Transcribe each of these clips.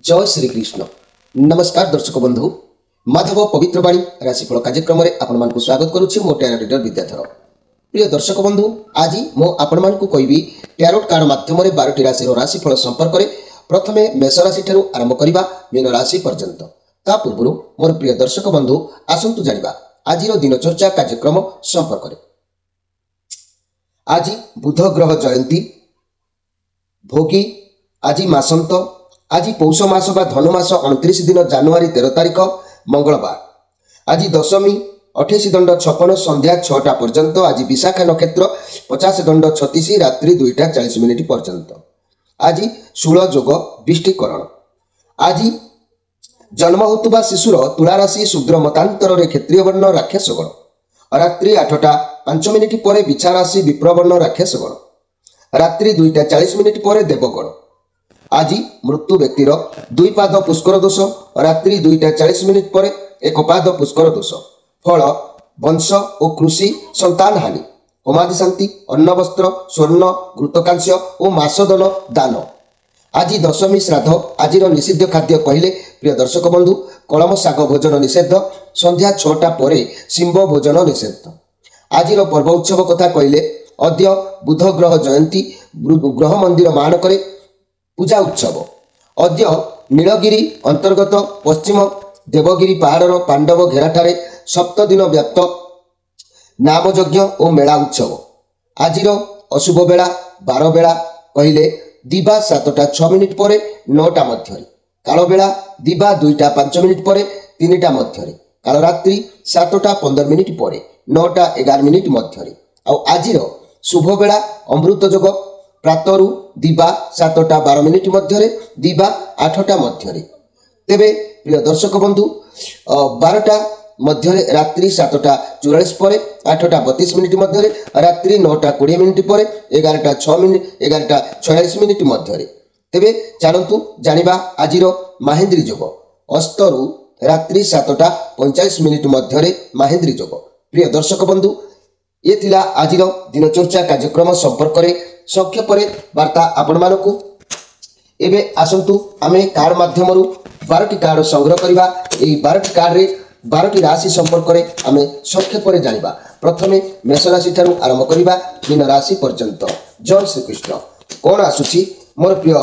जय श्री कृष्ण। नमस्कार दर्शक बंधु, माधव पवित्रवाणी राशिफल कार्यक्रम में आपण मानकु स्वागत करुछि। मो टैरो रीडर विद्याधर। प्रिय दर्शक बंधु, आज मो आपण मानकु कहबी टैरोट कार्ड माध्यम रे 12टी राशि राशिफल संपर्क में प्रथमे मेष राशि ठारू आरंभ करिबा मीन राशि पर्यंत। ता पूर्व मोर प्रिय दर्शक बंधु आसंतु जानिबा आजिरो दिनचर्या कार्यक्रम संपर्क में। आज बुध ग्रह जयंती भोगी, आज मासंत, आज पौष मास बा धनुमास 29 दिन जानुआरी 13 तारिख मंगलवार। आज दशमी 28 दंड 56 संध्या 6टा पर्यंत। आज विशाखा नक्षत्र 50 दंड 36 रात्रि 2टा 40 मिनिट पर्यंत। आज शूल जोग विष्टिकरण। आज जन्म होतुबा शिशुर तुला राशि शूद्र मतांतर रे क्षत्रिय वर्ण राक्षस गण। रात्रि 8टा 5 मिनिट पर बिछा राशि विप्र वर्ण राक्षस गण। रात्रि 2टा 40 मिनिट पर देवगण। आज मृत्यु व्यक्तिर 2 पाद पुष्कर दोष। रात्रि 2टा 40 मिनिट पर 1 पाद पुष्कर दोष। फल वंश और कृषि संतान हानि, होमादि शांति, अन्न वस्त्र स्वर्ण घृतकांस्य और मासदन दान। आज दशमी श्राद्ध। आज निषिद्ध खाद्य कहले प्रिय दर्शक बंधु कलम शाग भोजन निषेध। संध्या 6टा पर शिंब भोजन निषेध। आज पर्व उत्सव कथा कहले अद्य बुध ग्रह जयंती ग्रह मंदिर मानक पूजा उत्सव। अद्य नीलगिरी अंतर्गत पश्चिम देवगिरी पहाड़र पांडव घेराठारे 7 दिन व्याप्त नामयज्ञ और मेला उत्सव। आज अशुभ बेला 12 बेला कहले दिवा 7टा 6 मिनिट पर 9टा मध्य। काल बेला दिवा 2टा 5 मिनिट पर 3टा मध्य। काल रात्रि 7टा 15 मिनिट पर 9टा 11 मिनिट मध्य। आज शुभ बेला अमृत जोग प्रातरु दिवा 7टा 12 मिनिट मध्य, दिवा 8टा मध्य। तेबे प्रिय दर्शक बंधु 12टा मध्य रात्रि 7टा 44 पर 8टा 32 मिनिट मध्य, रात्रि 9टा 20 मिनिट पर 11टा 6 मिनिट 11टा 46 मिनिट मध्य। तेबे चलतु जानिबा आजिर माहेंद्री जोग। अस्तरु रात्रि 7टा 45 मिनिट मध्य माहेंद्री जोग। प्रिय दर्शक बंधु ये थिला आजिर दिनचर्या कार्यक्रम संपर्क में संक्षेप वार्ता आपण मानकु। एबे आसंतु आमे कार्ड माध्यम 12टी कार्ड संग्रह करबा। एई 12टी कार्ड रे 12टी राशि संपर्क में आमे संक्षेप में जानिबा। प्रथमे मेष राशि ठारू आरंभ करबा मीन राशि पर्यंत। जय श्री कृष्ण। कोन आसुची मोर प्रिय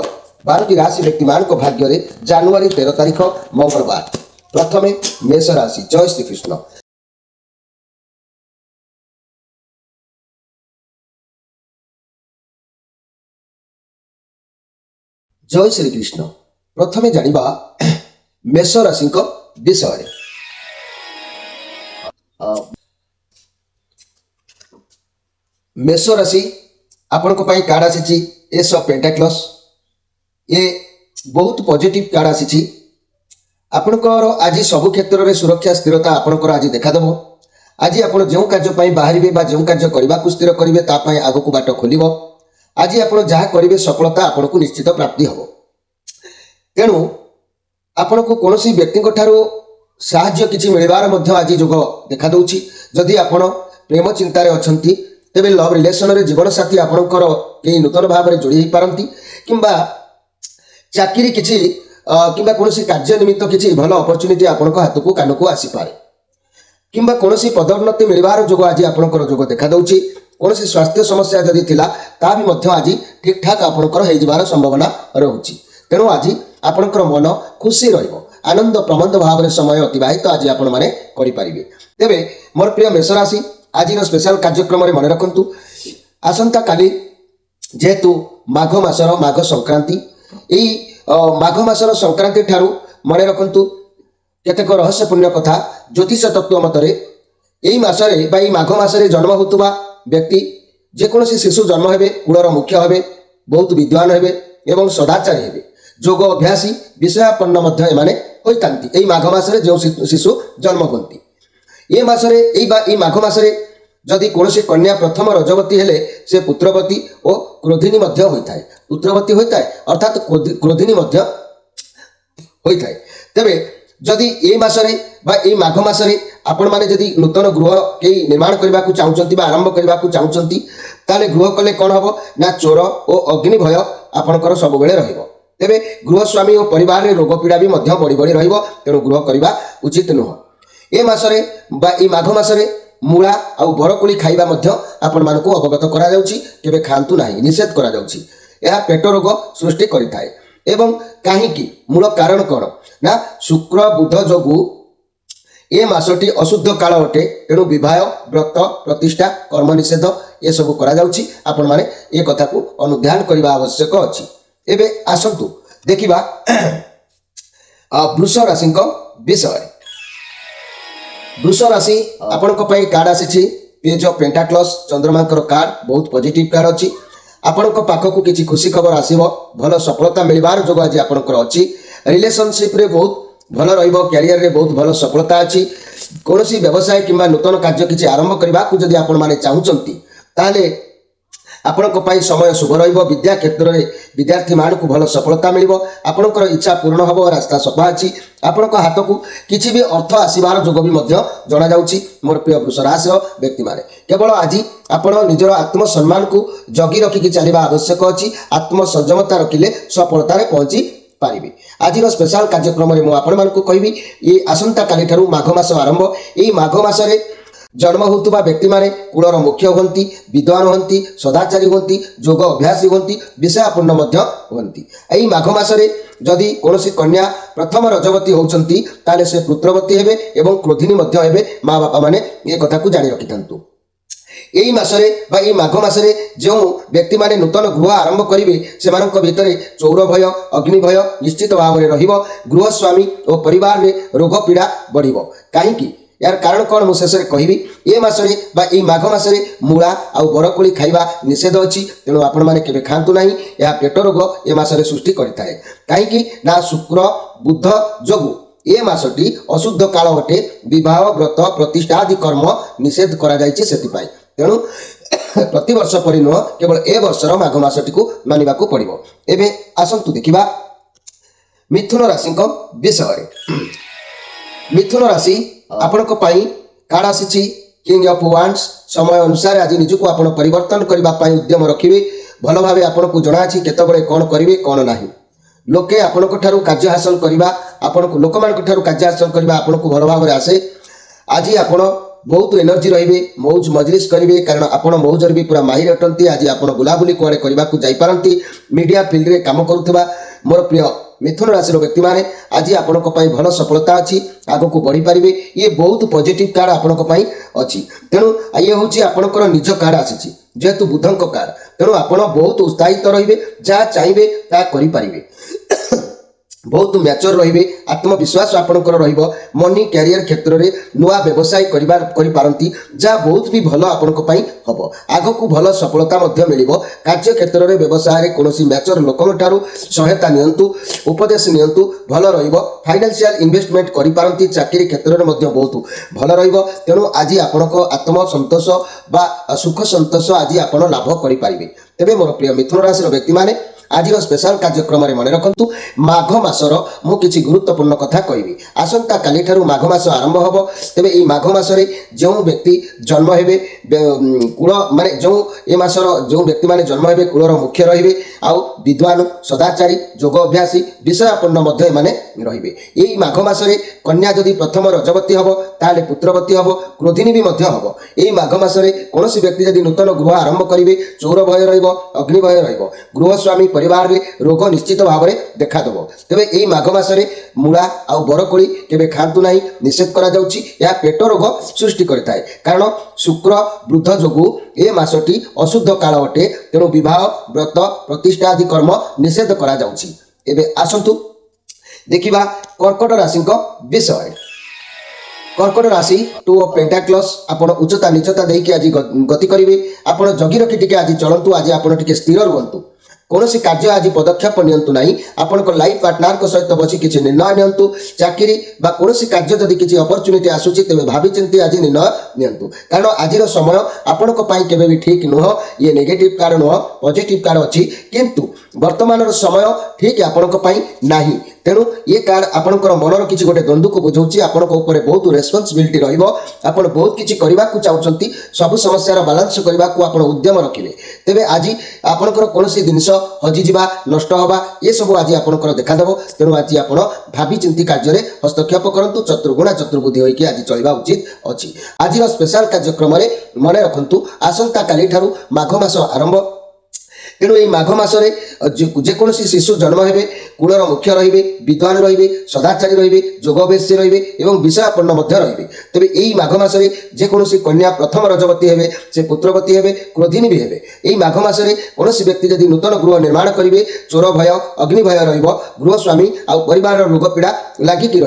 12टी राशि व्यक्ति मानक भाग्य रे जानुआरी 13 तारिख मंगलवार। प्रथमे मेष राशि। जय श्री कृष्ण। जय श्री कृष्ण। प्रथमे जानिबा मेष राशि विषय। मेष राशि आपण कार्ड आसी एस ऑफ पेंटाक्लस। ये बहुत पॉजिटिव कार्ड आसी। आपणकर आज सब क्षेत्र में सुरक्षा स्थिरता आपणकर आज देखादेव। आज आप जो कार्य बाहर जो कार्य करने को स्थिर करेंगे तापाई आग को बाट खोल। आज आप जहाँ करेंगे सफलता आपन को निश्चित प्राप्ति हम। तेणु आपन को कौन व्यक्ति साहाय्य किसी मिलबार आज जोग देखा दूची। जदि आपण प्रेम चिंतार अच्छी तेरे लव रिलेशन रे जीवन साथी आपणकर कई नूतन भाव में जोड़ी पारती किंबा चाकरी किसी किंबा कौन कार्य निमित्त किसी भल अपरच्युनिटी आपण हाथ को कान को आसीपे किंबा कौन पदोन्नति मिलबार जोग आज आपणकर जोग देखा दूची। कौन स्वास्थ्य समस्या जदि थिला ता भी मध्य आज ठीक ठाक आपणकर हो जिबार संभावना रहुची। तेणु आज आपणकर मन खुशी रहिबो, आनंद प्रमंद भाव में समय अतिबाहित आज आपण माने करि परिबे। तेबे मोर प्रिय मेष राशि आज स्पेशल कार्यक्रम में मन रखंतु। आसंता काली जेहेतु माघ मासर माघ संक्रांति, एई माघ मासर संक्रांति ठारू मन रखंतु केतेक रहस्यपूर्ण कथा। ज्योतिष तत्व मतरे एई मासरे बा एई माघ मासरे जन्म होतुबा व्यक्ति जेकोसी शिशु जन्म हेबे कुलर मुख्य हेबे, बहुत विद्वान हेबे एवं सदाचारी हेबे, जोग अभ्यासी विषयापन्न मध्य एमाने होइतांती। एई माघ मासरे जो शिशु जन्म होती ये मासरे एई माघ मासरे जदि कोनोसी कन्या प्रथम रजवती हेले से पुत्रवती और क्रोधिनी मध्य होइताय। पुत्रवती होइताय अर्थात क्रोधिनी मध्य होइताय। तेबे जदि ए मासरे बा ए माघ मासरे आपण माने जदि नूतन गृह कई निर्माण करने को चाहते आरंभ करने को चाहते ताले गृह कले कौन हम ना चोर और अग्नि भय आपणकर सब बेले रहिबो। तेबे गृहस्वामी और परिवार रे रोग पीड़ा भी मध्य बढ़ी बढ़ी रहिबो तेणु गृह करबा उचित नुह। ए मासरे बा ए माघ मासरे मूला आउ बरकोली खाइबा मध्य आपण मानकु अवगत करा जाउची केबे खांतु नाही निषेध करा जाउची। यह पेट रोग सृष्टि करिथाय एवं काहीकि मूल कारण कौन ना शुक्र बुध जोगु ए मासटी अशुद्ध काल अटे तेणु विवाह व्रत प्रतिष्ठा कर्म निषेध ये सब करा जाउची। आपण माने ए कथा को अनुध्यान करबा आवश्यक अछि। एबे आसंतु देखिबा वृष राशि विषय। वृष राशि आपनक पई कार्ड आसीछि पेज ऑफ पेंटाक्लस चंद्रमांकर कार्ड बहुत पॉजिटिव कार्ड अछि। आपनक पाखकु किछि खुशी खबर आसीबो भल सफलता मिलबार जोग आज आपनकर अछि। रिलेशनशिप रे बहुत भल रहिबो कैरियर रे बहुत भल सफलता अछि। कोनोसी व्यवसाय किंबा नूतन कार्य किछि आरंभ करबा को जदि आपण माने चाहुचंती ताले आपनक पई समय शुभ रहिबो। विद्या क्षेत्र रे विद्यार्थी मानकु भल सफलता मिलिबो। आपनकर इच्छा पूर्ण हबो रास्ता सफा अछि। आपनक हाथकु किछि भी अर्थ आसीबार जोग भी मध्य जणा जाउछि। मोर प्रिय वृष राशि व्यक्ति माने केवल आज आपण निजर आत्म सम्मान को जगी रखिकी चलिबा आवश्यक अछि। आत्म संयमता रखिले सफलता रे पहुंची पारिबे। आज स्पेशल कार्यक्रम में आपण मानकु कहबी ये आसंता काली ठारू माघ मास आरंभ। एई माघ मास रे जन्म होतुबा व्यक्ति माने कुलर मुख्य होंती विद्वान होंती सदाचारी होंती जोग अभ्यासी होंती विषयापूर्ण मध्य होंती। एई माघ मास रे जदि कोनोसी कन्या प्रथम रजवती होउचंती ताले से पुत्रवती हेबे एवं क्रोधिनी मध्य हेबे। माँ बापा माने ये कथा को जानि रखिथांतु। एई मासरे बा एई माघ मासरे जो व्यक्ति माने नूतन गृह आरंभ करिवे सेमानक भितरे चौर भय अग्नि भय निश्चित भाव में रहिबो। गृहस्वामी और परिवार रे रोग पीड़ा बढ़िबो। काहेकि यार कारण कौन मु शेष कहबी ए मासरे बा ए माघ मासरे मूला आउ बरकोली खाइबा निषेध अछि। तेणु आपण माने केबे खांतु नाही। या पेट रोग ए मासरे सृष्टि करिथाय काहेकि ना शुक्र बुध जोगु ए मासटी अशुद्ध काल अटे। विवाह व्रत प्रतिष्ठा आदि कर्म निषेध करा जायछि। सेति तेणु प्रति वर्ष परि नुह केवल ए वर्षर माघ मासटी को मानिबाकू पड़िबो। एबे आसंतु देखिबा मिथुन राशि विषय। मिथुन राशि आपनक पई कार्ड आसीछि किंग ऑफ वांड्स। समय अनुसार आज निजको आपण परिवर्तन करबा पई उद्यम रखिबे। भल भाबे आपनकू जणा अछि केतबळे कोन करिवे कोन नाही। लोके आपनक ठारू कार्य हासिल करबा आपनकू लोकमानक ठारू कार्य हासिल करबा आपनकू भल भाबरे आसे। आज आपण बहुत एनर्जी रहिबे मौज मजलिस करिवे कारण आपण मौजर भी पूरा माहिर अटंती। आज आपण बुलाबुली कुआडे करबा को जाई पारंती। मीडिया फील्ड रे काम करूथबा मोर प्रिय मिथुन राशि व्यक्ति माने आज आपनक पई भल सफलता अछि। आगो को बढ़ी पारिबे। ये बहुत पॉजिटिव कार्ड आपनक पई अछि। तेणु ये होछि आपनकर निज कार्ड आसीछि जेतु बुधंक कार्ड। तेणु आपण बहुत उत्साहित रहिबे जा चाहिबे ता करि पारिबे। बहुत मैच्योर रहिबे आत्मविश्वास आपनकर रहिबो। मनी कैरियर क्षेत्र रे नुआ व्यवसाय करि पारंती जा बहुत भी भल आपनक पई हबो। आगो को भल सफलता मध्य मिलिबो। कार्य क्षेत्र रे व्यवसाय रे कोनोसी मैच्योर लोकन ठारू सहायता नियंतु उपदेश नियंतु भल रहिबो। फाइनेंशियल इन्वेस्टमेंट करि पारंती चाकरी क्षेत्र रे मध्य बहुत भल रहिबो। तेणु आज आपनक आत्म संतोष बा सुख संतोष आज आपण लाभ करि पारिबे। तेबे मोर प्रिय मिथुन राशि व्यक्ति माने आज स्पेशल कार्यक्रम में मन रखु माघ मासर मु किछि गुरुत्वपूर्ण कथा कहबी। आसंता काली ठारू माघ मास आरंभ हबो। तेबे ई माघ मासरे जो व्यक्ति जन्म हेबे कुल माने जो ए मासर जो व्यक्ति माने जन्म हेबे कुलर मुख्य रहिबे आउ विद्वान सदाचारी जोग अभ्यासी विषयापूर्ण मध्य माने रहिबे। एई माघ मासरे कन्या जदि प्रथम रजवती हबो ताले पुत्रवती हबो क्रोधिनी भी मध्य हबो। एई माघ मासरे कोनोसी व्यक्ति जदि नूतन गृह आरंभ करिवे चौर भय रहिबो अग्नि भय रहिबो। गृहस्वामी परिवार रे रोग निश्चित भाव में देखा देबो। तेबे एई माघ मासरे मूला आउ बरकोली केबे खांतु नाही निषेध करा जाउछि। या पेट रोग सृष्टि करिताय कारण शुक्र बुध जोगु ए मासटी अशुद्ध काल अटे। तेणु विवाह व्रत प्रतिष्ठा आदि कर्म निषेध करा जाउछि। एबे आसंतु देखिबा कर्कट राशि विषय। कर्कट राशि टू ऑफ पेंटाक्लस आपण उच्चता नीचता देकी आज गति करिवे। आपण जगी रखि टिके आज चलंतु। आज आपण टिके स्थिर रुहंतु। कोनोसी कार्य आज पदक्षेप नियंतु नाही। आपनक लाइफ पार्टनर को सहित बसी किछि निर्णय नियंतु। चाकरी बा कोनोसी कार्य जदि किछि अपॉर्चुनिटी आसुछि तेबे भाबी चिंती आज निर्णय नियंतु कारण आजिर समय आपनक पई केबे भी ठीक नुह। ये नेगेटिव कारण नुह पॉजिटिव कारण अछि। किंतु ବର୍ତ୍ତମାନର ସମୟ ଠିକ୍ ଆପଣଙ୍କ ପାଇଁ ନାହିଁ। ତେଣୁ ये कार्ड आपणकर मनर किसी गोटे द्वंद्व को बुझाऊँगी आपंक उपर बहुत रेस्पॉन्सिबिलिटी रहा बहुत किसी करने को चाहते सब समस्या बालांस करने को आप उद्यम रखिए तेरे आज आपणकर कौन जिनस हजिजा नष्ट हवा ये सब आज आपंकर देखादेव तेणु आज आप भावी चिंती कार्य हस्तक्षेप करूँ चतुर्गुणा चतुर्बुद्धि होकर आज चलवा उचित अच्छी आज स्पेशल कार्यक्रम मन रखु आसंता काली ठारू माघ मास आरंभ तेणु ये माघ मसरे जेकोसी शिशु जन्म हे कूलर मुख्य रे विद्वान रे सदाचारी रे जोगवेशी रे विषयापन्न रे तेज यही माघ मसरे जेकोसी कन्या प्रथम रजवती हे से पुत्रवती हे क्रोधिनी भी हे यही माघ मसरे कौन व्यक्ति जदि नूतन गृह निर्माण करेंगे चोर भय अग्नि भय गृहस्वामी आउ परिवार रोग पीड़ा लगिक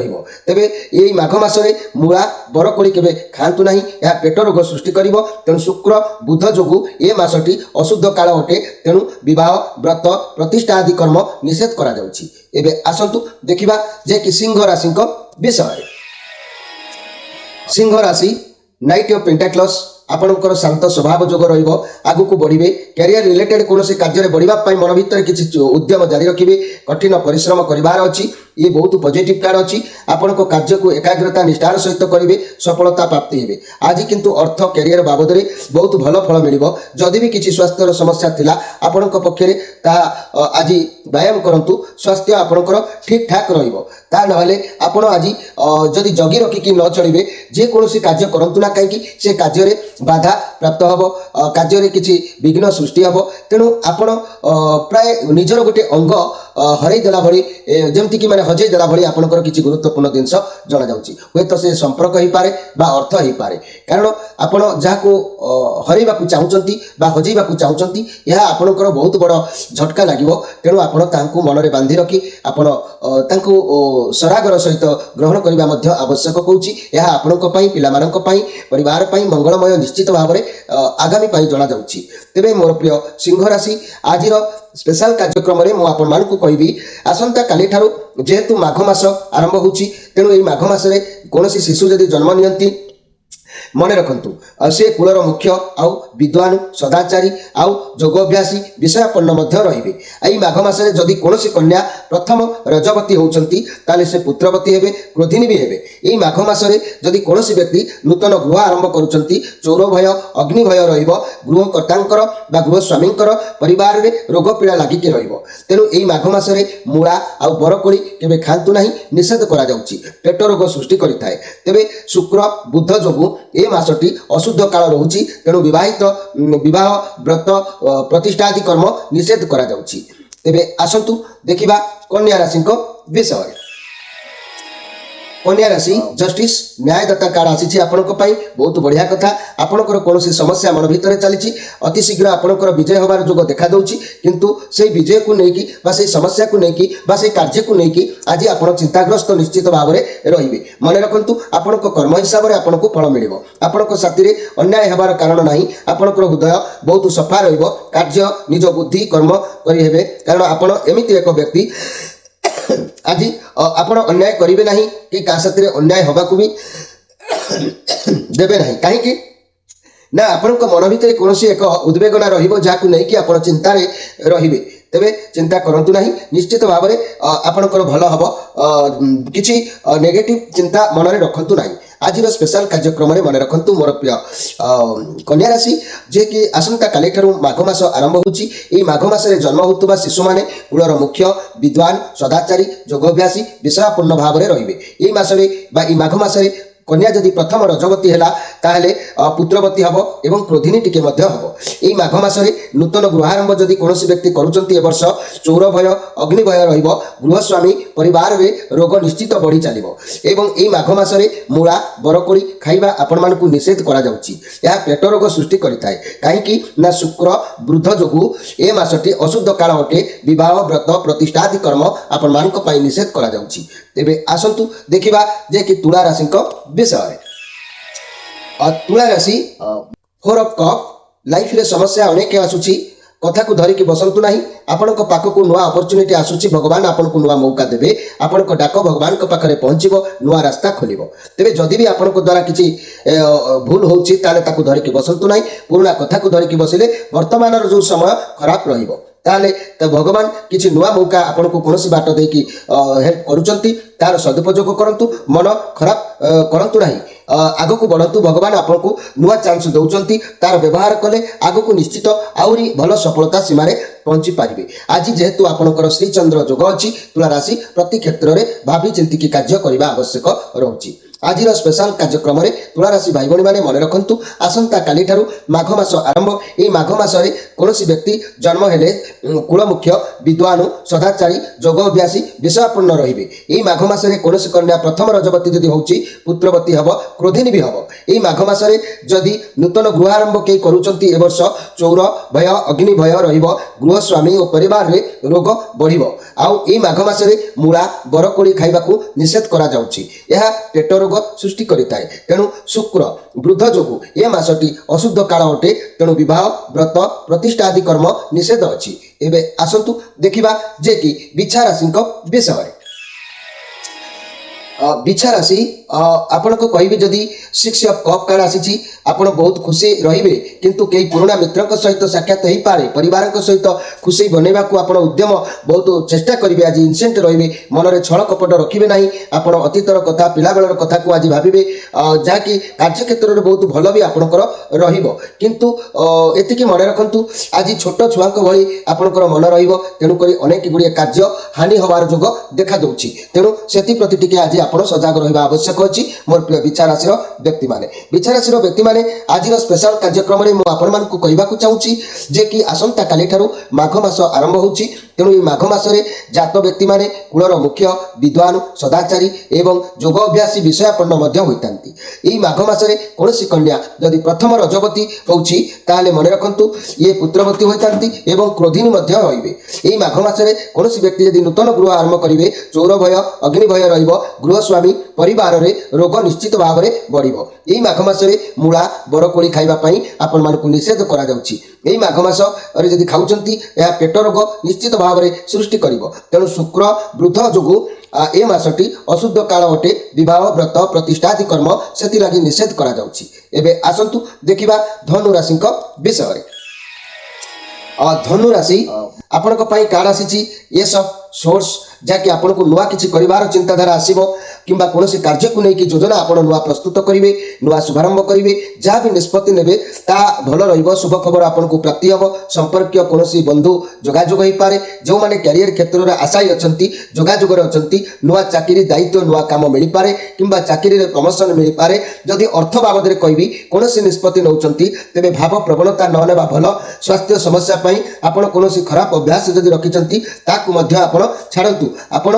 तेरे यही माघ मसरे मूला बरकोड़ी के खातु ना यह पेट रोग सृष्टि कर तेणु शुक्र बुध जो ये मसटी अशुद्ध काल अटे तेणु विवाह व्रत प्रतिष्ठा आदि कर्म निषेध करा जाउछि। एबे आसंतु देखिबा जे कि सिंह राशि विषय सिंह राशि नाइट ऑफ पेंटाक्लस आपणकर शांत स्वभाव जोग रगू को बढ़े कैरियर रिलेटेड कौन कार्य बढ़ापी मन भर किसी उद्यम जारी रखिए कठिन परिश्रम करार अच्छी ये बहुत पॉजिटिव कार्ड अच्छी आपण कार्य को एकाग्रता निष्ठार सहित करेंगे सफलता प्राप्ति हे आज किंतु अर्थ कैरियर बाबद में बहुत भल फल मिल जदि भी किसी स्वास्थ्य समस्या थिला आपण पक्षरे आज व्यायाम करंतु स्वास्थ्य आपणकर ठीक ठाक रा आपण आज जदि जगी रखिकी न चलिए जेकोसी कार्य करूँ ना कहीं से कार्य बाधा प्राप्त हम कार्य किसी विघ्न सृष्टि हम तेणु आपण प्राय निजर गोटे अंग हरईदेला भली जमती मैंने हजईदेला भली आपंकर किसी गुरुत्वपूर्ण जिनस जना जाऊँगी हे तो से संपर्क हो पारे बा अर्थ हो पारे कारण आपण जहाँ हरइबा चाहूँगी हजइबा चाहूँगी यह आपणकर बहुत बड़ झटका लगे तेणु आपको मन में बांधि रखी आपण सरागर सहित ग्रहण करने आवश्यक कौची यह आपण परिवार मंगलमय निश्चित भाव में आगामी जना जाऊँगी तेरे मोर प्रिय सिंह राशि आज स्पेशल कार्यक्रम में मुझे कहबी आसंता काली ठारू जेहेतु माघ मास आरंभ होची तेणु ये माघ मासरे कौन शिशु जदि जन्म नियंती मन रखु से कूलर मुख्य आउ विद्वान सदाचारी आउ जोगाभ्यासी विषयापन्न रे आई माघ मसरे जदि कौन कन्या प्रथम रजवती होती से पुत्रवती हे क्रोधिनी भी हे यही माघ मसरे जदि कौन व्यक्ति नूतन गृह आरंभ करुँच चोर भय अग्नि भय गृहकर्ता गृहस्वामी परिवार में रोग पीड़ा लगिक तेणु यही माघ मसरे मूला आउ बरकोड़ी के खातु ना निषेध करा पेट रोग सृष्टि करें तेरे शुक्र बुध जो ये मासटी अशुद्ध काल रोची तेणु विवाह व्रत प्रतिष्ठा आदि कर्म निषेध करा जाउछि। तेबे आसंतु देखिबा कन्या राशि विषय कन्या राशि जस्टिस न्यायदाता कार्ड आसी आपंक बहुत बढ़िया कथा आपंकर कौन समस्या मन भर चली अति शीघ्र आपंकर विजय होबार जोग देखा दूची किंतु से विजय को लेकिन से समस्या को लेकिन से कार्य को लेकिन आज आप चिंताग्रस्त निश्चित भाव में रे मन रखु आपण कर्म हिसाब से आपको फल मिल आपण साथी अन्याय होबार कारण ना आपंकर हृदय बहुत सफा कार्य निज बुद्धि कर्म करेंगे कारण आपण एमती एक व्यक्ति आज आपण अन्याय करेंगे ना कि क्या साथ अन्याय हवा को भी देवे ना कहीं ना आपण मन भर कौन एक उद्वेगना रहा नहीं आप चिंतार रे तेरे चिंता करूँ ना निश्चित भाव में आपणकर भल हम किसी नेगेटिव चिंता मन में रखु ना आज स्पेशल कार्यक्रम में मन रखु मोर प्रिय कन्या राशि जे कि आसंता काली ठारू माघ मास आरंभ होची एई माघ मासरे जन्म होतुबा शिशु माने कुलर मुख्य विद्वान सदाचारी जोगाभ्यासी विषयापूर्ण भाव में रहिबे एई मासरे बा एई माघ मासरे कन्या जदि प्रथम रजवती है ताहले पुत्रवती हम एवं क्रोधिनी टिके हम यही माघ मसरे नूतन गृहारंभ जदि कौन व्यक्ति करुँच वर्ष चौर भय अग्नि भय गृहस्वामी परिवार में रोग निश्चित बढ़ी चलो एवं यही माघ मसरे मूला बरकोड़ी खाइबा आपण मानकु निषेध करा जाउछि यह पेट रोग सृष्टि करिथाय कहीं ना शुक्र वृद्ध जोगु ए मासटी अशुद्ध काल अटे विवाह व्रत प्रतिष्ठा आदि कर्म आपण मानक पई निषेध करा जाउछि। तेबे आसंतु देखिबा जे कि तुला राशि विषय तुला राशि 4 ऑफ कप लाइफ रे समस्या अनेक आसुची कथा को धरिकी बसंतु नहीं आपण पाखक नुआ अपॉर्चुनिटी आसुची भगवान आपन को नुआ मौका देबे आपण को डाक भगवान को पाखरे पहुंचीबो नुआ रास्ता खोलिबो तेबे जदि भी आपण को द्वारा किछि भूल होउची ताले ताकू धरिकी बसंतु नहीं पुराना कथा को धरिकी बसिले वर्तमान जो समय खराब रहिबो ताले तो भगवान किसी नुआ मौका आपन को कौन बाट देकी हेल्प करूचंती तार सदुपयोग करंतु मन खराब करंतु नहीं आग को बढ़ंतु भगवान आपन को नुआ चांस दउचंती तार व्यवहार कले आग को निश्चित आउरी भल सफलता सीमा रे पहुंची पारिबे आज जेहेतु आपनकर श्री चंद्र जोग अछि तुला राशि प्रति क्षेत्र में भावी चिंतिकी कार्य करने आवश्यक रहुछि आज स्पेशल कार्यक्रम में तुला राशि भाई भाई मैंने मन रखु आसंता काली ठारू माघ मास आरंभ ये माघ मसरे कौन व्यक्ति जन्म हेले कुल मुख्य विद्वान सदाचारी जोग अभ्यासी विषयपूर्ण रही ये माघ मसरे कौन कन्या प्रथम रजवती जदि होची पुत्रवती हम क्रोधिनी भी हम ये माघ मसरे जदि नूतन गृह आरंभ कई करुचंती ए वर्ष चौर भय अग्नि भय रहिबो गृहस्वामी और परिवार रे रोग बढ़िबो आउ ये माघ मसरे मूला बरकोड़ी खाइबाकू निषेध करा जाउची यह पेट रोग सृष्टि करिताय तेणु शुक्र वृद्ध जोगु ए मासटी अशुद्ध काल अटे तेणु विवाह व्रत प्रतिष्ठा आदि कर्म निषेध अछि एबे आसंतु देखिबा जे कि बिछा राशि विषय बिछा राशि आपण को कहबी जदि 6 ऑफ कप कार्ड आसी आपण बहुत खुशी रहिबे किंतु कई पुराना मित्रक सहित साक्षात हो पारे परिवार सहित खुशी बनैबा को आपण उद्यम बहुत चेष्टा करिवे आज इनसेंट रहिबे मन रे छळ कपट रखिबे नाही आपण अतीतर कथा पिला बेलर कथा को आज भाबिबे जा कि कार्य क्षेत्र रे बहुत भलो भी आपणकर रहिबो किंतु एतिकी मन रखंतु आज छोट छुआक भली आपणकर मन रहिबो तेणु करी अनेक गुडी कार्य हानि होवार जोग देखा दउची तेणु सेति प्रति टिके आज आपण सजाग रहिबा आवश्यक अछि मोर प्रिय विचार राशि व्यक्ति माने विचार राशि व्यक्ति माने आज स्पेशल कार्यक्रम में आपण मान को कहबा को चाहूची जे कि आसंता काली ठारू माघ मास आरंभ होची तेणु ये माघ मासरे जात व्यक्ति माने कुलर मुख्य विद्वान सदाचारी एवं जोग अभ्यासी विषयपूर्ण मध्य होइतांती ये माघ मासरे कोनसी कन्या यदि प्रथम रजवती होची ताले मन रखंतु ये पुत्रवती होइतांती एवं क्रोधिनी मध्य रहिबे ये माघ मासरे कोनसी व्यक्ति यदि नूतन गृह आरंभ करिवे चौर भय अग्नि भय रहिबो गृहस्वामी परिवार रे रोग निश्चित भाव में बढ़िबो एई माघ मासरे मूला बरकोड़ी खाइबा पई आपण मानकु निषेध करा जाउची एई माघ मास रे जदि खाउचंती या पेट रोग निश्चित भाव में सृष्टि करिवो तेणु शुक्र वृद्ध जोगु ए मासटी अशुद्ध काल अटे विवाह व्रत प्रतिष्ठा आदि कर्म सेति लागि निषेध करा जाउची एबे आसंतु देखिबा धनु राशि विषय धनु राशि आपण कार्ड आसी एस ऑफ सोर्स जहाँकि आपन को नुआ किसी कर चिंताधारा आसो कि कौन कार्य को लेकिन योजना आप नुआ प्रस्तुत करेंगे नुआ शुभारंभ करेंगे जहाँ भी निष्पत्ति ने भल रुभ खबर आपन को प्राप्ति हम संपर्क कौन बंधु जोगाजोग हो पाए जो मैंने क्यारियर क्षेत्र में आशायी अच्छा जोगाजोग अच्छा नुआ चाकरी दायित्व नुआ कम मिल पाए कि चाकरी प्रमोशन मिल पाए जदि अर्थ बाबद कहबी कौन निष्पत्ति नौ तेज भाव प्रवणता न नेबा भल स्वास्थ्य समस्या आपड़ कौन खराब अभ्यास जदि रखिंट छाड़ू आपण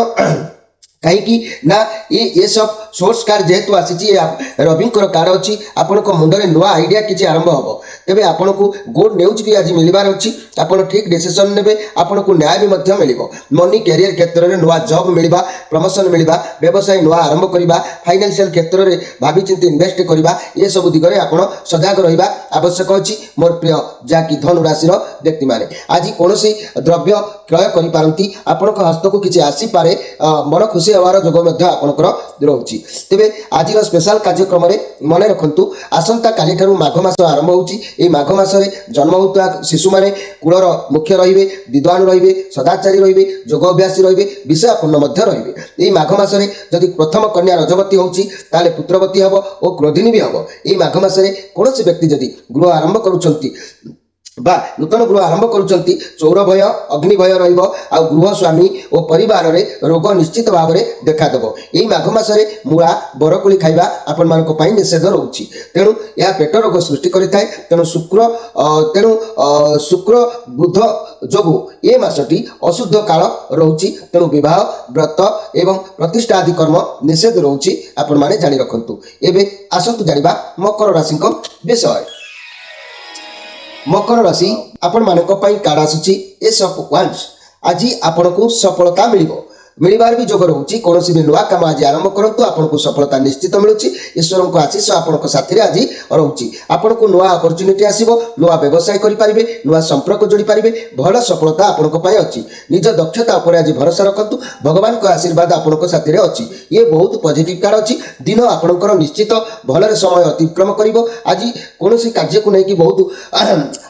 कहीं ना ये सब सोर्स कार्ड जेहेतु आसी रवि कार्ड अच्छी आपण मुंडे नुआ आइडिया किसी आरंभ हम तेज आपन को गुड न्यूज भी आज मिलबार अच्छी आपड़ ठीक डिसीजन ने आपन को न्याय भी मिल मनी कैरियर क्षेत्र में नुआ जॉब मिलवा प्रमोशन मिलवा व्यवसाय नुआ आरंभ करवा फाइनेंशियल क्षेत्र में भावी चिंती इन्वेस्ट करवा ये सब दिगरे आपड़ सजग रहा आवश्यक अच्छी मोर प्रिय जहाँकि धनु राशि व्यक्ति माने आज कौन द्रव्य क्रय करपारती आपण हस्त को किसी आसीपे मन खुशी हमार जोग आपंकर रोचे तेरे आज स्पेशल कार्यक्रम में मन रखु आसंता काली ठारू माघ मास आरंभ होची माघ मसरे जन्म होता शिशु मैंने कुलर मुख्य रहिबे विद्वान रहिबे सदाचारी रहिबे जोग अभ्यासी रहिबे विषयपूर्ण रहिबे माघ मसरे जदि प्रथम कन्या रजवती होची ताले पुत्रवती हब और क्रोधिनी भी हब माघ मसरे कौन व्यक्ति जदि गृह आरंभ करुछंती बा नूतन गृह आरंभ करुछंती चौर भय अग्नि भय रहिबो आ गृह स्वामी और परिवार रे रोग निश्चित भाव में देखा देबो एई माघ मासरे मूला बरकोली खाइबा आपण मानक पई निषेध रहउची तेणु या पेट रोग सृष्टि करिथाय तेणु शुक्र बुध जोगु ए मासटी अशुद्ध काल रहउची तेणु विवाह व्रत एवं प्रतिष्ठा आदि कर्म निषेध रहउची आपण माने जानि रखंतु एबे आसंतु जानिबा मकर राशि विषय मकर राशि आपण मानक पई कार्ड आसुची एस ऑफ वांड्स आज आपण को सफलता मिलबार भी जोग रोचे कौन भी नुआ कम आज आरंभ करूँ आपको सफलता निश्चित मिलूँ ईश्वर को आशीष आपण साथी आज रोचे आपन को नुआ अपरच्युनिटी आसो नुआ व्यवसाय करेंगे नुआ संपर्क जोड़ी पारे भल सफलता आपण अच्छी निज दक्षता उपर आज भरोसा रखु भगवान को आशीर्वाद आपण साथी अच्छी ये बहुत पॉजिटिव कार्ड अच्छी दिन आपणकर निश्चित भल समय अतिक्रम कर आज कौन कार्य को लेकिन बहुत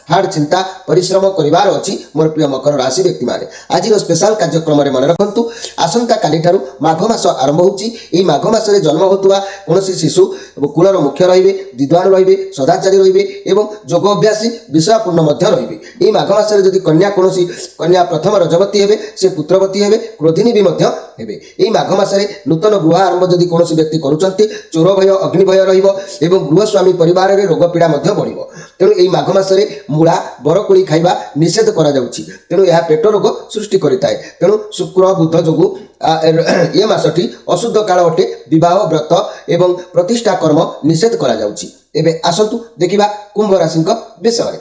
हार्ड चिंता परिश्रम करिवार अछि मोर प्रिय मकर राशि व्यक्ति माने आज स्पेशल कार्यक्रम रे मन रखंतु आसंता काली ठारू माघ मास आरंभ होउची एई माघ मास रे जन्म होतुवा कोनोसी शिशु कुलर मुख्य रहिबे विद्वान रहिबे सदाचारी रहिबे एवं जोग अभ्यासी विषयपूर्ण मध्य रहिबे एई माघ मास रे जदि कन्या कोनोसी कन्या प्रथम रजवती हेबे से पुत्रवती हेबे क्रोधिनी भी मध्य हेबे एई माघ मास रे नूतन गृह आरंभ जदि कोनोसी व्यक्ति करूचंती चोर भय अग्नि भय रहिबो एवं गृह स्वामी परिवार रे रोग पीड़ा मध्य बढ़िबो तेणु एई माघ मास रे मूला बरकोली खाइबा निषेध करा जाउची तेणु यह पेट रोग सृष्टि करिताय तेणु शुक्र बुध जोगु ये मासटी अशुद्ध काल अटे विवाह व्रत एवं प्रतिष्ठा कर्म निषेध करा जाउची एबे आसंतु देखिबा कुंभ राशि विषय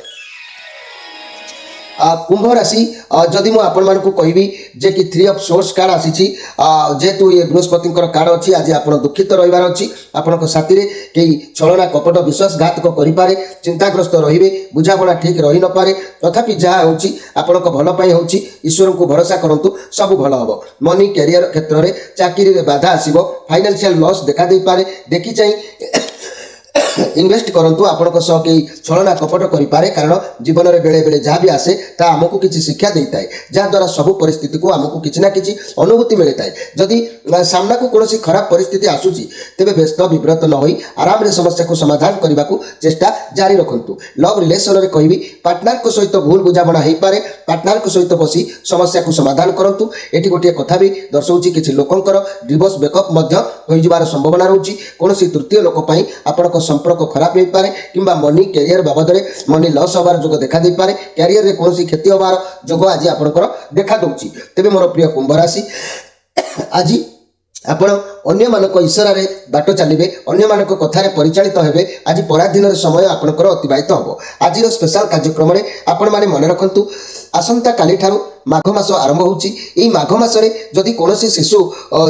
कुंभ राशि जदि मु आपण मानकु कहबी जे कि 3 ऑफ सोर्स कार्ड आसीची जेतु ये बृहस्पति कार्ड अछि आज आपण दुखित रहिबार अछि आपण साथी रे केही छलना कपट विश्वासघातक करि पारे चिंताग्रस्त रहिबे बुझापड़ा ठीक रहि न पारे तथापि जहा होछि आपण भल पाई होछि ईश्वर को भरोसा करंतु सब भल हबो मनी कैरियर क्षेत्र रे चाकरी रे बाधा आसीबो फाइनेंशियल लॉस देखा दे पारे देखि चाहि इन्वेस्ट करंतु आपनको सह के छलना कपट करि पारे कारण जीवन रे बेले बेले जहाँ भी आसे ता हमको किछि शिक्षा देइताय जा द्वारा सब परिस्थिति को हमको किछि ना किछि अनुभूति मिलताय जदि सामना को कोनोसी खराब परिस्थिति आसुची तेबे व्यस्त विव्रत न होई आराम रे समस्या को समाधान करबा को चेष्टा जारी रखंतु लव रिलेशन रे कहबी पार्टनर को सहित भूल बुझाबणा हेई पारे पार्टनर को सहित बसी समस्या को समाधान करंतु एठी गोटे कथा भी दर्शाउची किछि लोकंकर डिवोर्स ब्रेकअप मध्य होई जिबार संभावना रहउची कोनोसी तृतीय लोक पई आपनको संपर्क खराब हो पारे किंबा मनी कैरियर बाबद में मनी लॉस होबार जोग देखा दे पारे कैरियर रे कोनोसी क्षति होबार जोग आज आपनकर देखा दउची तेबे मोर प्रिय कुंभ राशि आज आपण अन्य मानक इशारा रे बाट चलिबे अन्य मानक कथा रे परिचालित हेबे आज पराधीन रे समय आपनकर अतिबाहित होबो आज स्पेशल कार्यक्रम रे आपण माने मन रखंतु आसंता काली ठारू माघ मास आरंभ होउची एई माघ मास रे जदि कोनोसी शिशु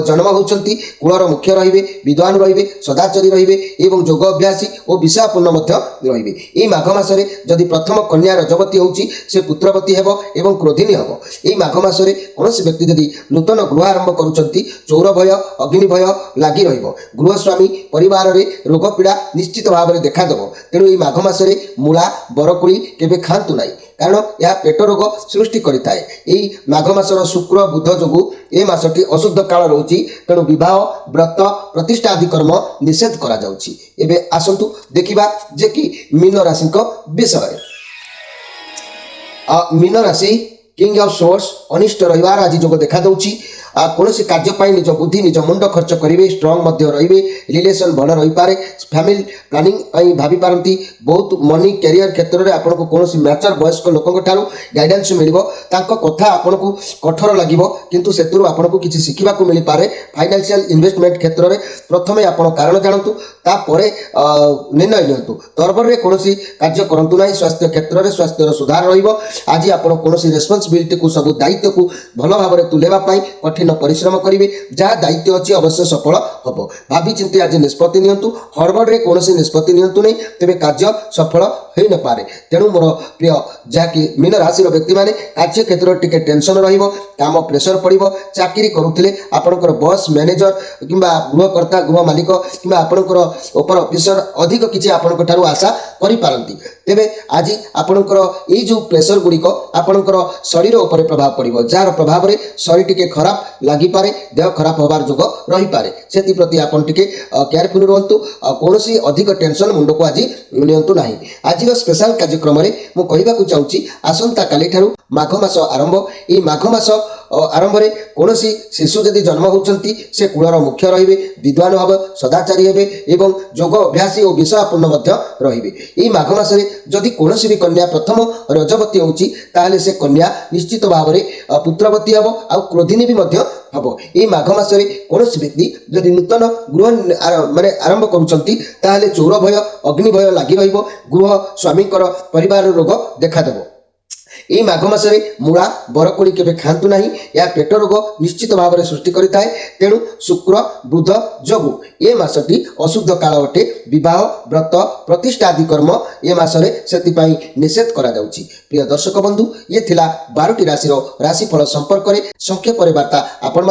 जन्म होउचंती कुलर मुख्य रहिबे विद्वान रहिबे सदाचारी रहिबे एवं जोग अभ्यासी और विषयपूर्ण मध्य रहिबे एई माघ मास रे जदि प्रथम कन्या रजवती होउची से पुत्रवती हेबो एवं क्रोधिनी हेबो एई माघ मास रे कोनोसी व्यक्ति जदि नूतन गृह आरंभ करूचंती चोर भय अग्नि भय लागि रहिबो गृह स्वामी परिवार रे रोग पीड़ा निश्चित भाव रे देखा देबो तेणु एई माघ मास रे मूला बरकोली केबे खांतु नाही कारण यह पेट रोग सृष्टि करिताय एई माघ मासर शुक्र बुध जोगु ए मासटी अशुद्ध काल रहउची तेणु विवाह व्रत प्रतिष्ठा आदि कर्म निषेध करा जाउची एबे आसंतु देखिबा जे कि मीन राशि विषय मीन राशि किंग ऑफ सोर्स अनिष्ट रहिवार आज जोग देखा दउची कोनोसी कार्य पाई निज बुद्धि निज मुंड खर्च करिवे स्ट्रांग मध्य रहिबे रिलेशन भल रहि पारे फैमिली प्लानिंग पई भाबी पारंती बहुत मनी कैरियर क्षेत्र रे आपन को कोनोसी मैच्योर वयस्क लोकन ठारू गाइडेंस मिलिबो तांको कथा आपन को कठोर लागिबो किंतु सेतुरु आपन को किछि सिखिबा को मिलि पारे फाइनेंशियल इन्वेस्टमेंट क्षेत्र रे प्रथमे आपन कारण जानतु ता परे निर्णय नियंतु तरबर रे कोनोसी कार्य करंतु नाही स्वास्थ्य क्षेत्र रे स्वास्थ्य रो सुधार रहिबो आज आपन कोनोसी रिस्पांसिबिलिटी को सब दायित्व को भलो भाव रे तुलेबा पई कठिन परिश्रम करिवे जहाँ दायित्व अछि अवश्य सफल हबो भाबी चिंती आज निष्पत्ति नियंतु हड़बड़ रे कोनोसी निष्पत्ति नियंतु नै तेबे कार्य सफल होई न पारे तेणु मोर प्रिय जाकि मीन राशि व्यक्ति माने कार्य क्षेत्र टिके टेंशन रहिबो काम प्रेशर पड़िबो चाकरी करूथिले आपनकर बॉस मैनेजर किंबा गृहकर्ता गृह मालिक किंबा आपनकर ऊपर ऑफिसर अधिक किछि आपनकर ठारू आशा करि पारंती तेबे आज आपनकर ए जो प्रेशर गुड़िक आपनकर शरीर ऊपर प्रभाव पड़िबो जार प्रभाव रे शरीर टिके खराब लागि पारे देह खराब होबार जोग रहि पारे सेति प्रति आपन टिके केयरफुल रहंतु कोनोसी अधिक टेंशन मुंड को आज नियंतु नाही आज स्पेशल कार्यक्रम रे मु कहिबा को चाहूची आसंता काली ठारू माघ मास आरंभ ए माघ मास आरंभ रे कोनोसी शिशु यदि जन्म होउचंती से कुलर मुख्य रहिबे विद्वान हबे सदाचारी हेबे एवं जोग अभ्यासी और विषयपूर्ण मध्य रहिबे ए माघ मास रे जदि कोनोसी भी कन्या प्रथम रजवती होउची ताले से कन्या निश्चित भाव रे पुत्रवती हबो आ क्रोधिनी भी मध्य हबो ए माघ मास रे कोनोसी व्यक्ति जदि नूतन गृह माने आरंभ करूचंती ताले चोर भय अग्नि भय लागि रहिबो गृह स्वामीकर परिवार रोग देखा देबो ए माघ मासरे मूला बरकोली केबे खांतु नाही या पेट रोग निश्चित भाव में सृष्टि करिताय तेणु शुक्र बुध जोगु ए मासटी अशुद्ध काल अटे विवाह व्रत प्रतिष्ठा आदि कर्म ए मासरे सेतिपाई निषेध करा जाउची। प्रिय दर्शक बंधु ये थिला 12टी राशि राशिफल संपर्क रे संक्षेप रे वार्ता आपण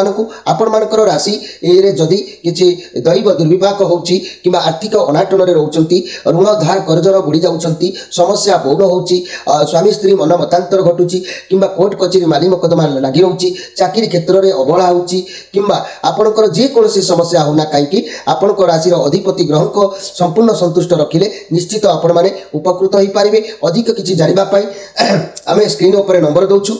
मानकर राशि ए जदि किछि दैव दुर्विपाक होउची किबा आर्थिक अनाटन रे रहउचंती ऋण धार कर्जर बुडी जाउचंती समस्या बहुल होउची स्वामी स्त्री मन मतांतर घटुची किबा कोर्ट कचेरी माली मकदमा लागि रहउची चाकरी क्षेत्र रे अबळा होउची किबा आपणकर जे कोनोसी समस्या होना काईकि आपणकर राशि अधिपति ग्रह को संपूर्ण संतुष्ट रखिले निश्चित आपण माने उपकृत होई पारिबे। अधिक किछि जानिबा पई आमे स्क्रीन ऊपर नंबर दउछु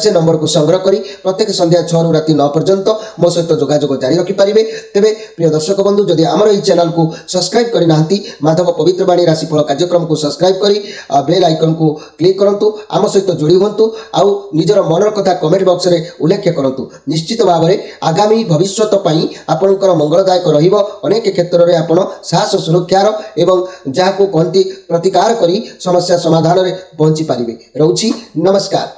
से नंबर को संग्रह करी प्रत्येक संध्या 6 रु राति 9 पर्यंत मो सहित जोगाजोग जारी रखि पारिबे। तेबे प्रिय दर्शक बंधु जदि हमर ई चैनल को सब्सक्राइब करि नाहंती माधव पवित्र वाणी राशिफल कार्यक्रम को सब्सक्राइब करी बेल आइकन को क्लिक करंतु आम सहित जोड़ी हुंतु आउ निजर मनर कथा कमेंट बॉक्स रे उल्लेख करंतु। निश्चित भाव में आगामी भविष्यत पई आपनकर मंगलदायक रहिबो। अनेक क्षेत्र रे आपण साहस सुरक्षार एवं जहाँ को कहती प्रतिकार करी समस्या समाधान रे पहुंची पारिबे। रहउछि नमस्कार।